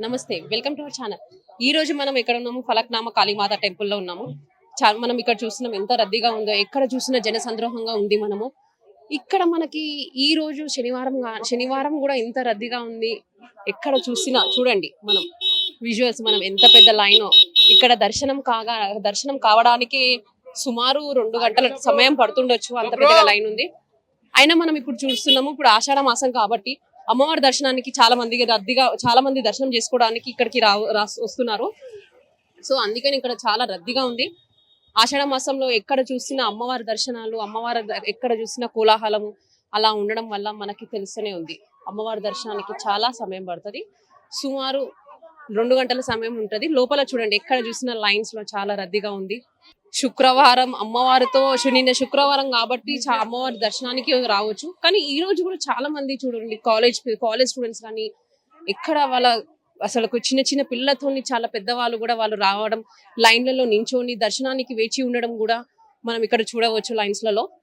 నమస్తే, welcome to our channel. ఈ రోజు మనం ఎక్కడ ఉన్నాము? ఫలక్నామా కాళీమాత టెంపుల్లో ఉన్నాము. మనం ఇక్కడ చూస్తున్నాం ఎంత రద్దీగా ఉందో, ఎక్కడ చూసినా జన సంద్రోహంగా ఉంది. ఇక్కడ మనకి ఈ రోజు శనివారం కూడా ఇంత రద్దీగా ఉంది. ఎక్కడ చూసినా చూడండి, విజువల్స్ ఎంత పెద్ద లైన్. ఇక్కడ దర్శనం కావడానికి సుమారు 2 గంటల సమయం పడుతుండొచ్చు, అంత పెద్దగా లైన్ ఉంది. అయినా మనం ఇప్పుడు చూస్తున్నాము, ఇప్పుడు ఆషాఢ మాసం కాబట్టి అమ్మవారి దర్శనానికి చాలా మంది దర్శనం చేసుకోవడానికి ఇక్కడికి వస్తున్నారు. సో అందుకని ఇక్కడ చాలా రద్దీగా ఉంది. ఆషాఢ మాసంలో ఎక్కడ చూసినా అమ్మవారి దర్శనాలు, ఎక్కడ చూసినా కోలాహలము అలా ఉండడం వల్ల మనకి తెలుస్తూనే ఉంది. అమ్మవారి దర్శనానికి చాలా సమయం పడుతుంది, సుమారు 2 గంటల సమయం ఉంటది. లోపల చూడండి, ఎక్కడ చూసినా లైన్స్ లో చాలా రద్దీగా ఉంది. శుక్రవారం అమ్మవారితో నిన్న శుక్రవారం కాబట్టి అమ్మవారి దర్శనానికి రావచ్చు. కానీ ఈ రోజు కూడా చాలా మంది చూడండి, కాలేజ్ స్టూడెంట్స్ కానీ, ఎక్కడ అసలు చిన్న చిన్న పిల్లలతో చాలా పెద్దవాళ్ళు కూడా వాళ్ళు రావడం, లైన్లలో నించొని దర్శనానికి వేచి ఉండడం కూడా మనం ఇక్కడ చూడవచ్చు లైన్స్లలో.